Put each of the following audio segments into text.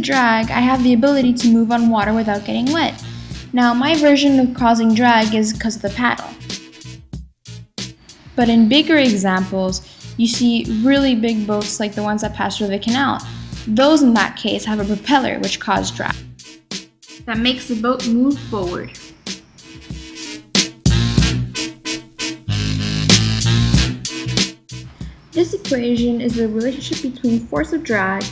drag, I have the ability to move on water without getting wet. Now, my version of causing drag is because of the paddle. But in bigger examples, you see really big boats like the ones that pass through the canal. Those in that case have a propeller which causes drag. That makes the boat move forward. This equation is the relationship between force of drag,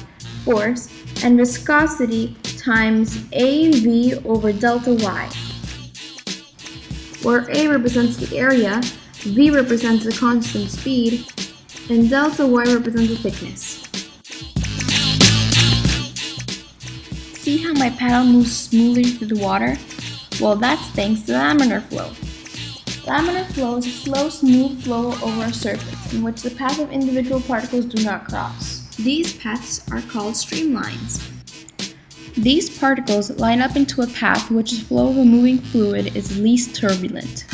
force, and viscosity times AV over delta Y, where A represents the area, V represents the constant speed, and delta Y represents the thickness. See how my paddle moves smoothly through the water? Well, that's thanks to laminar flow. Laminar flow is a slow, smooth flow over a surface in which the path of individual particles do not cross. These paths are called streamlines. These particles line up into a path which the flow of a moving fluid is least turbulent.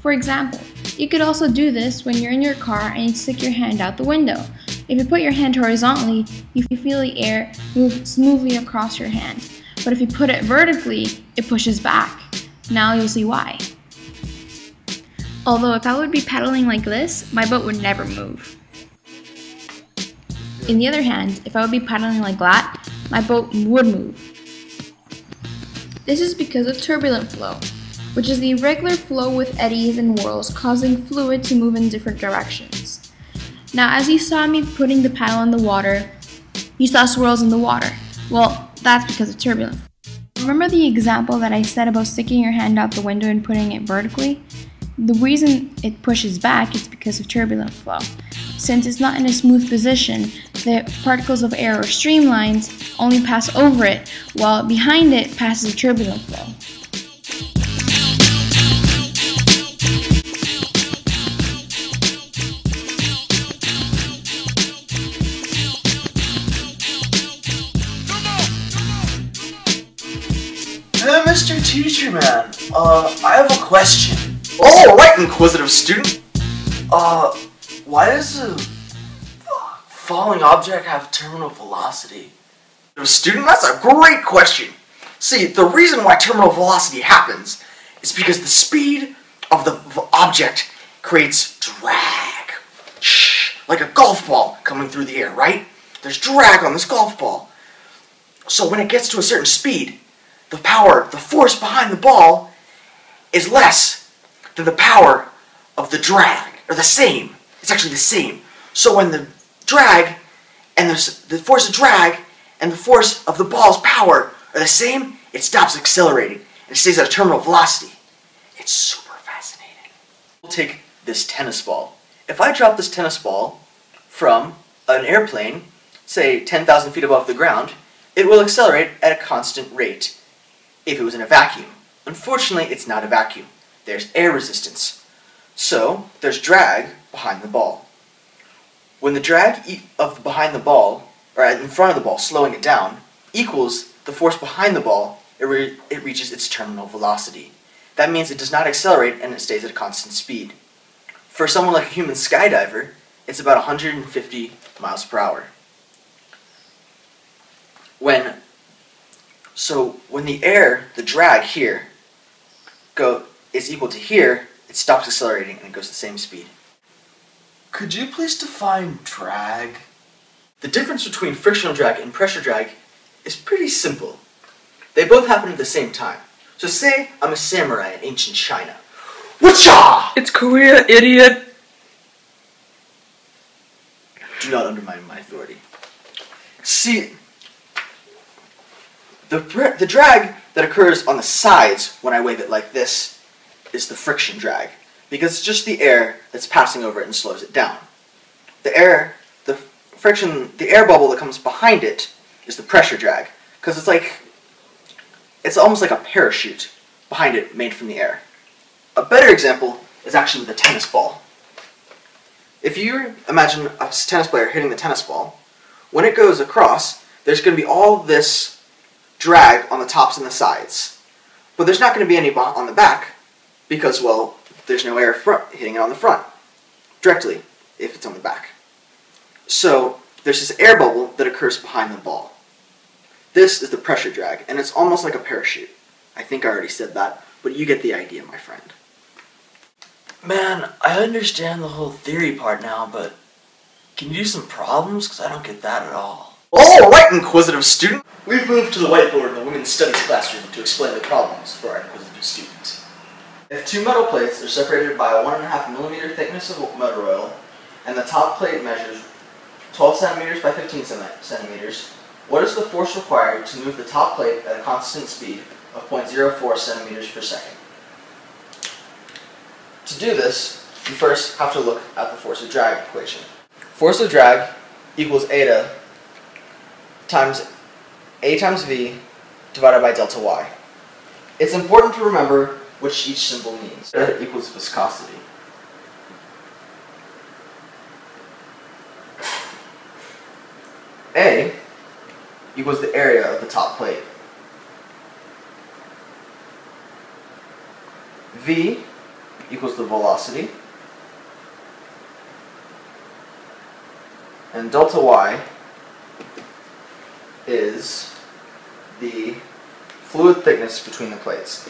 For example, you could also do this when you're in your car and you stick your hand out the window. If you put your hand horizontally, you feel the air move smoothly across your hand. But if you put it vertically, it pushes back. Now you'll see why. Although if I would be paddling like this, my boat would never move. On the other hand, if I would be paddling like that, my boat would move. This is because of turbulent flow, which is the irregular flow with eddies and whirls causing fluid to move in different directions. Now, as you saw me putting the paddle in the water, you saw swirls in the water. Well, that's because of turbulent flow. Remember the example that I said about sticking your hand out the window and putting it vertically? The reason it pushes back is because of turbulent flow. Since it's not in a smooth position, the particles of air or streamlines only pass over it, while behind it passes a turbulent flow. Hey, Mr. Teacher Man, I have a question. Oh, right, inquisitive student. Why does a falling object have terminal velocity? Student, that's a great question. See, the reason why terminal velocity happens is because the speed of the object creates drag. Like a golf ball coming through the air, right? There's drag on this golf ball. So when it gets to a certain speed, the force behind the ball is less than the power of the drag, or the same. It's actually the same. So when the drag and the force of drag and the force of the ball's power are the same, it stops accelerating and it stays at a terminal velocity. It's super fascinating. We'll take this tennis ball. If I drop this tennis ball from an airplane, say 10,000 feet above the ground, it will accelerate at a constant rate if it was in a vacuum. Unfortunately, it's not a vacuum. There's air resistance. So, there's drag behind the ball. When the drag of behind the ball, or in front of the ball, slowing it down, equals the force behind the ball, it reaches its terminal velocity. That means it does not accelerate and it stays at a constant speed. For someone like a human skydiver, it's about 150 miles per hour. When the drag here is equal to here, it stops accelerating and it goes the same speed. Could you please define drag? The difference between frictional drag and pressure drag is pretty simple. They both happen at the same time. So say I'm a samurai in ancient China. Whatcha! It's Korea, idiot! Do not undermine my authority. See, the drag that occurs on the sides when I wave it like this is the friction drag, because it's just the air that's passing over it and slows it down. The air bubble that comes behind it is the pressure drag, because it's almost like a parachute behind it made from the air. A better example is actually with a tennis ball. If you imagine a tennis player hitting the tennis ball, when it goes across, there's going to be all this drag on the tops and the sides. But there's not going to be any on the back because, well, there's no air hitting it on the front directly if it's on the back. So there's this air bubble that occurs behind the ball. This is the pressure drag, and it's almost like a parachute. I think I already said that, but you get the idea, my friend. Man, I understand the whole theory part now, but can you do some problems? Because I don't get that at all. Alright, inquisitive student! We've moved to the whiteboard in the women's studies classroom to explain the problems for our inquisitive student. If two metal plates are separated by a 1.5 millimeter thickness of motor oil, and the top plate measures 12 centimeters by 15 centimeters, what is the force required to move the top plate at a constant speed of 0.04 centimeters per second? To do this, you first have to look at the force of drag equation. Force of drag equals eta times A times V divided by delta Y. It's important to remember which each symbol means. Eta equals viscosity. A equals the area of the top plate. V equals the velocity. And delta Y is the fluid thickness between the plates.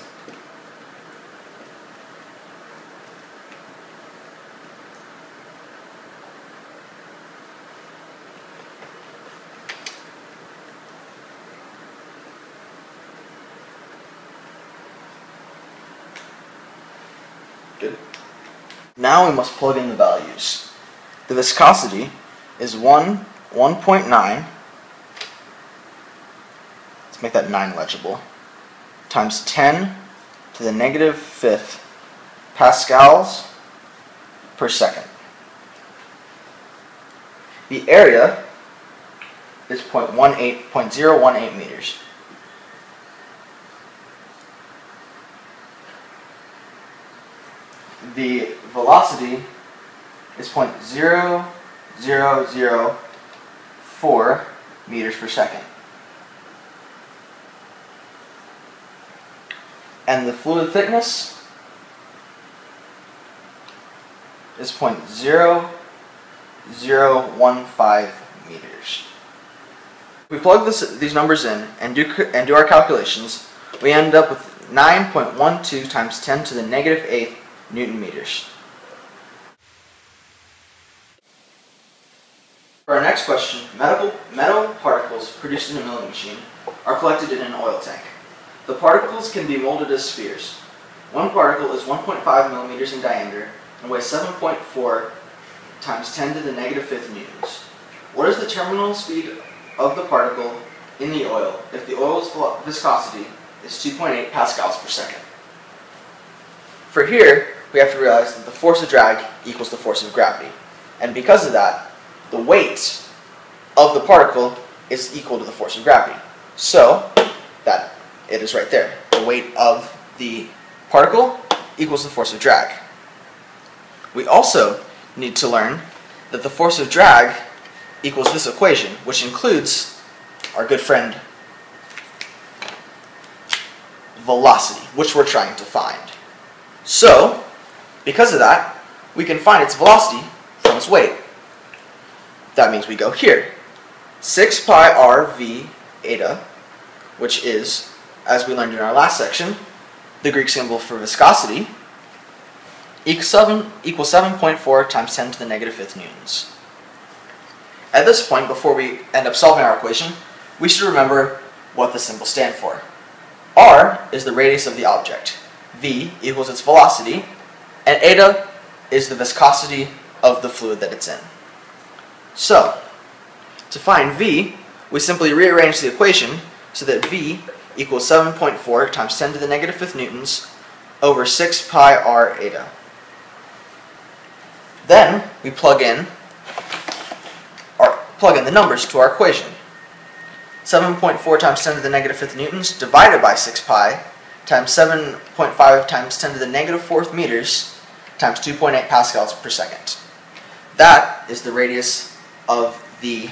Good. Now we must plug in the values. The viscosity is 1.9, let's make that 9 legible, times 10 to the negative 5th pascals per second. The area is 0.018 meters. The velocity is 0.0004 meters per second. And the fluid thickness is 0.0015 meters. If we plug these numbers in and do our calculations, we end up with 9.12 times 10 to the negative 8th Newton meters. For our next question, metal particles produced in a milling machine are collected in an oil tank. The particles can be molded as spheres. One particle is 1.5 millimeters in diameter and weighs 7.4 times 10 to the negative 5th newtons. What is the terminal speed of the particle in the oil if the oil's viscosity is 2.8 pascals per second? For here, we have to realize that the force of drag equals the force of gravity. And because of that, the weight of the particle is equal to the force of gravity. So, that it is right there. The weight of the particle equals the force of drag. We also need to learn that the force of drag equals this equation, which includes our good friend velocity, which we're trying to find. So, because of that, we can find its velocity from its weight. That means we go here. 6 pi r v eta, which is, as we learned in our last section, the Greek symbol for viscosity, equals 7.4 times 10 to the negative 5th newtons. At this point, before we end up solving our equation, we should remember what the symbols stand for. R is the radius of the object, v equals its velocity, and eta is the viscosity of the fluid that it's in. So, to find v, we simply rearrange the equation so that v equals 7.4 times 10 to the negative 5th newtons over 6 pi r eta. Then, we plug in the numbers to our equation. 7.4 times 10 to the negative 5th newtons divided by 6 pi times 7.5 times 10 to the negative 4th meters times 2.8 pascals per second. That is the radius of the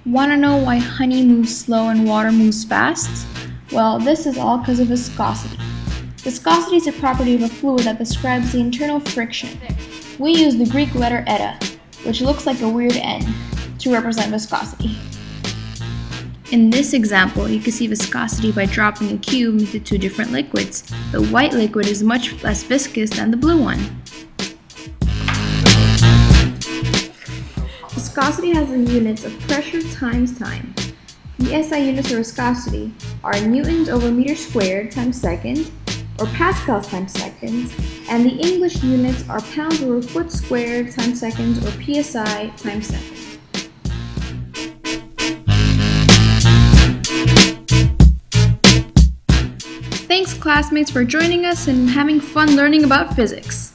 Want to know why honey moves slow and water moves fast? Well, this is all because of viscosity. Viscosity is a property of a fluid that describes the internal friction. We use the Greek letter eta, which looks like a weird N, to represent viscosity. In this example, you can see viscosity by dropping a cube into two different liquids. The white liquid is much less viscous than the blue one. Viscosity has the units of pressure times time. The SI units for viscosity are newtons over meter squared times second, or pascals times seconds, and the English units are pounds over foot squared times seconds, or PSI times second. Thanks, classmates, for joining us and having fun learning about physics.